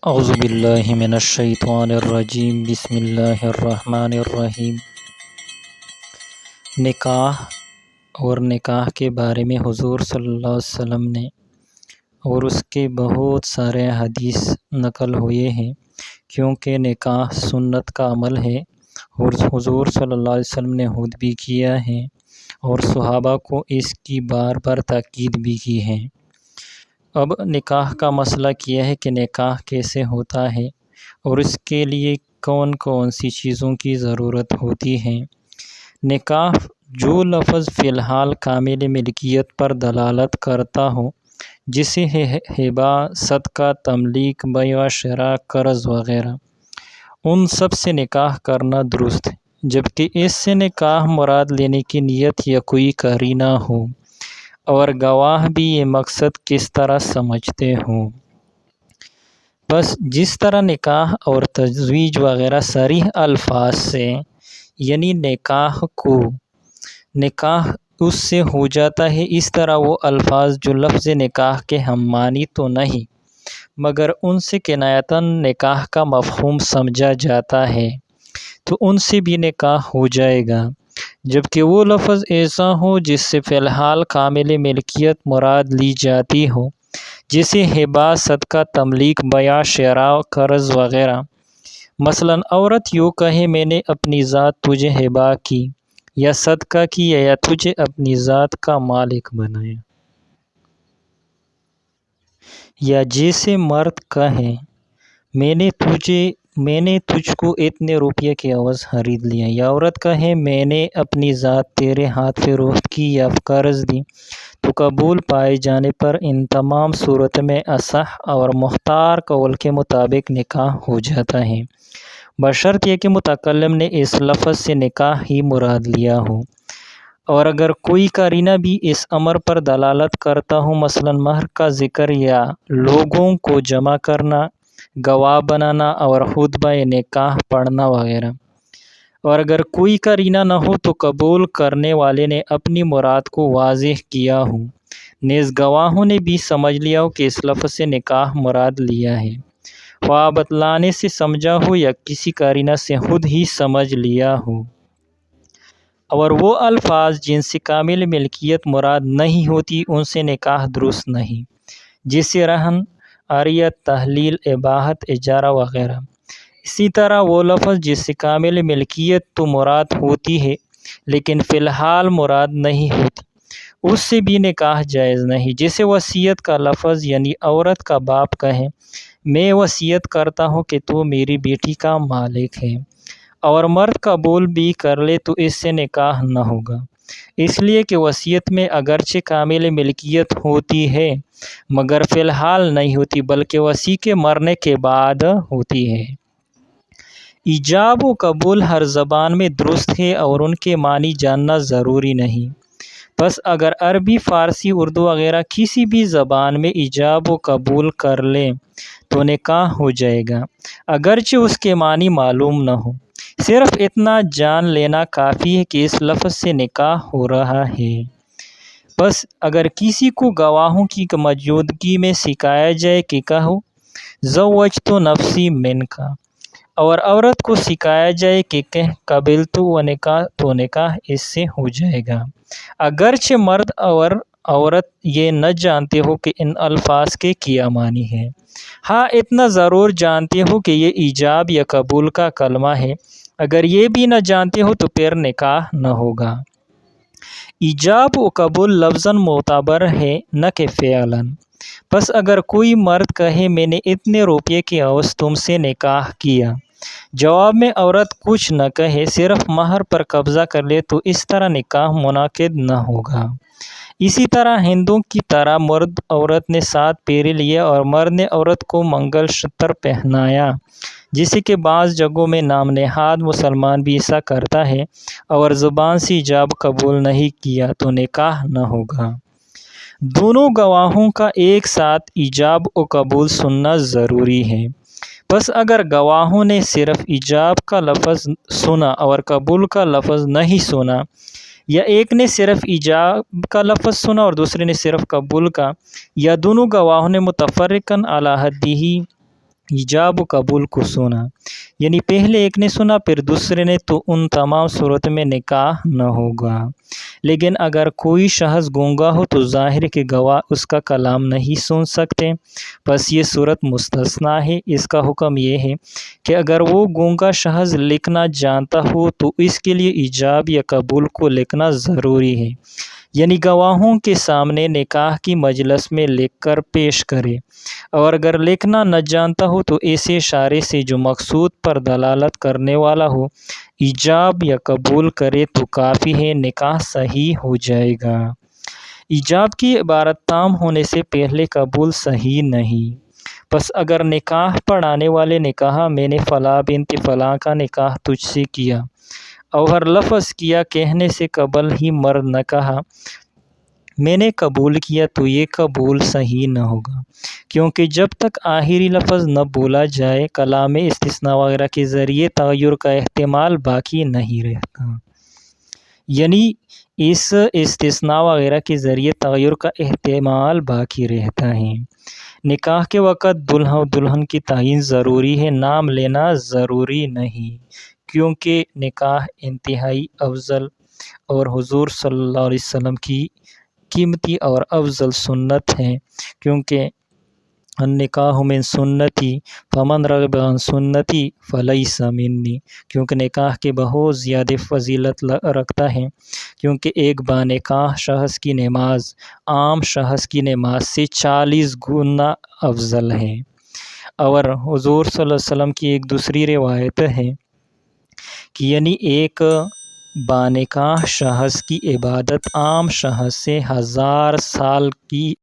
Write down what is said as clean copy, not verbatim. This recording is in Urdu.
اعوذ باللہ من الشیطان الرجیم، بسم اللہ الرحمن الرحیم۔ نکاح اور نکاح کے بارے میں حضور صلی اللہ علیہ وسلم نے اور اس کے بہت سارے حدیث نقل ہوئے ہیں، کیونکہ نکاح سنت کا عمل ہے اور حضور صلی اللہ علیہ وسلم نے خود بھی کیا ہے اور صحابہ کو اس کی بار بار تاکید بھی کی ہے۔ اب نکاح کا مسئلہ کیا ہے کہ نکاح کیسے ہوتا ہے اور اس کے لیے کون کون سی چیزوں کی ضرورت ہوتی ہے۔ نکاح جو لفظ فی الحال کامل ملکیت پر دلالت کرتا ہو، جسے ہبہ، صدقہ، تملیک، بیع، شراء، قرض وغیرہ، ان سب سے نکاح کرنا درست ہے، جبکہ اس سے نکاح مراد لینے کی نیت یا کوئی قرینہ ہو اور گواہ بھی یہ مقصد کس طرح سمجھتے ہوں۔ بس جس طرح نکاح اور تزویج وغیرہ صریح الفاظ سے، یعنی نکاح اس سے ہو جاتا ہے، اس طرح وہ الفاظ جو لفظ نکاح کے ہم معنی تو نہیں مگر ان سے کنایتاً نکاح کا مفہوم سمجھا جاتا ہے، تو ان سے بھی نکاح ہو جائے گا، جبکہ وہ لفظ ایسا ہو جس سے فی الحال کامل ملکیت مراد لی جاتی ہو، جیسے ہبہ، صدقہ، تملیک، بیع، شراء، قرض وغیرہ۔ مثلا عورت یوں کہے، میں نے اپنی ذات تجھے ہبہ کی یا صدقہ کیا یا تجھے اپنی ذات کا مالک بنایا۔ یا جیسے مرد کہے، میں نے تجھ کو اتنے روپے کے عوض خرید لیا، یا عورت کہے، میں نے اپنی ذات تیرے ہاتھ فروخت کی یا قرض دی، تو قبول پائے جانے پر ان تمام صورت میں اصح اور مختار قول کے مطابق نکاح ہو جاتا ہے، بشرط یہ کہ متکلم نے اس لفظ سے نکاح ہی مراد لیا ہو، اور اگر کوئی قرینہ بھی اس امر پر دلالت کرتا ہو، مثلا مہر کا ذکر یا لوگوں کو جمع کرنا، گواہ بنانا اور خطبہ نکاح پڑھنا وغیرہ، اور اگر کوئی قرینہ نہ ہو تو قبول کرنے والے نے اپنی مراد کو واضح کیا ہو، نیز گواہوں نے بھی سمجھ لیا ہو کہ اس لفظ سے نکاح مراد لیا ہے، خواہ بتلانے سے سمجھا ہو یا کسی قرینہ سے خود ہی سمجھ لیا ہو، اور وہ الفاظ جن سے کامل ملکیت مراد نہیں ہوتی ان سے نکاح درست نہیں، جیسے رہن، عریت، تحلیل، اباحت، اجارہ وغیرہ۔ اسی طرح وہ لفظ جس سے کامل ملکیت تو مراد ہوتی ہے لیکن فی الحال مراد نہیں ہوتی، اس سے بھی نکاح جائز نہیں، جیسے وصیت کا لفظ، یعنی عورت کا باپ کہے، میں وصیت کرتا ہوں کہ تو میری بیٹی کا مالک ہے، اور مرد قبول بھی کر لے تو اس سے نکاح نہ ہوگا، اس لیے کہ وصیت میں اگرچہ کامل ملکیت ہوتی ہے مگر فی الحال نہیں ہوتی، بلکہ وصی کے مرنے کے بعد ہوتی ہے۔ ایجاب و قبول ہر زبان میں درست ہے اور ان کے معنی جاننا ضروری نہیں، بس اگر عربی، فارسی، اردو وغیرہ کسی بھی زبان میں ایجاب و قبول کر لیں تو نکاح ہو جائے گا، اگرچہ اس کے معنی معلوم نہ ہو، صرف اتنا جان لینا کافی ہے کہ اس لفظ سے نکاح ہو رہا ہے۔ بس اگر کسی کو گواہوں کی موجودگی میں سکھایا جائے کہ کہو زوجت نفسی منک، اور عورت کو سکھایا جائے کہ کہہ قبلت و نکاح، تو نکاح اس سے ہو جائے گا، اگرچہ مرد اور عورت یہ نہ جانتے ہو کہ ان الفاظ کے کیا معنی ہے، ہاں اتنا ضرور جانتے ہو کہ یہ ایجاب یا قبول کا کلمہ ہے، اگر یہ بھی نہ جانتے ہو تو پھر نکاح نہ ہوگا۔ ایجاب و قبول لفظاً معتبر ہے نہ کہ فعلاً، بس اگر کوئی مرد کہے، میں نے اتنے روپے کے عوض تم سے نکاح کیا، جواب میں عورت کچھ نہ کہے، صرف مہر پر قبضہ کر لے، تو اس طرح نکاح منعقد نہ ہوگا۔ اسی طرح ہندوؤں کی طرح مرد عورت نے 7 پھیرے لیے اور مرد نے عورت کو منگل سوتر پہنایا، جیسے کہ بعض جگہوں میں نام نہاد مسلمان بھی ایسا کرتا ہے، اور زبان سے ایجاب قبول نہیں کیا تو نکاح نہ ہوگا۔ دونوں گواہوں کا ایک ساتھ ایجاب و قبول سننا ضروری ہے، بس اگر گواہوں نے صرف ایجاب کا لفظ سنا اور قبول کا لفظ نہیں سنا، یا ایک نے صرف ایجاب کا لفظ سنا اور دوسرے نے صرف قبول کا، یا دونوں گواہوں نے متفرقاً علی حدہ ایجاب و قبول کو سنا، یعنی پہلے ایک نے سنا پھر دوسرے نے، تو ان تمام صورت میں نکاح نہ ہوگا۔ لیکن اگر کوئی شخص گونگا ہو تو ظاہر کہ گواہ اس کا کلام نہیں سن سکتے، بس یہ صورت مستثنا ہے۔ اس کا حکم یہ ہے کہ اگر وہ گونگا شخص لکھنا جانتا ہو تو اس کے لیے ایجاب یا قبول کو لکھنا ضروری ہے، یعنی گواہوں کے سامنے نکاح کی مجلس میں لکھ کر پیش کرے۔ اور اگر لکھنا نہ جانتا ہو تو ایسے اشارے سے جو مقصود پر دلالت کرنے والا ہو ایجاب یا قبول کرے تو کافی ہے، نکاح صحیح ہو جائے گا۔ ایجاب کی عبارت تام ہونے سے پہلے قبول صحیح نہیں۔ پس اگر نکاح پڑھانے والے نے کہا میں نے فلاں بنت فلاں کا نکاح تجھ سے کیا، اور لفظ کیا کہنے سے قبل ہی مرد نہ کہا میں نے قبول کیا، تو یہ قبول صحیح نہ ہوگا، کیونکہ جب تک آخری لفظ نہ بولا جائے کلام استثناء وغیرہ کے ذریعے تغیر کا احتمال باقی نہیں رہتا۔ یعنی اس استثناء وغیرہ کے ذریعے تغیر کا احتمال باقی رہتا ہے۔ نکاح کے وقت دلہا و دلہن کی تعین ضروری ہے، نام لینا ضروری نہیں، کیونکہ نکاح انتہائی افضل اور حضور صلی اللہ علیہ وسلم کی قیمتی اور افضل سنت ہے، کیونکہ النکاح من سنتی فمن رغب عن سنتی فلیس منی، کیونکہ نکاح کے بہت زیادہ فضیلت رکھتا ہے، کیونکہ ایک بانکاح شخص کی نماز عام شخص کی نماز سے 40 گنا افضل ہے۔ اور حضور صلی اللہ علیہ وسلم کی ایک دوسری روایت ہے کہ یعنی ایک بانکاح شخص کی عبادت عام شخص سے 1000 سال کی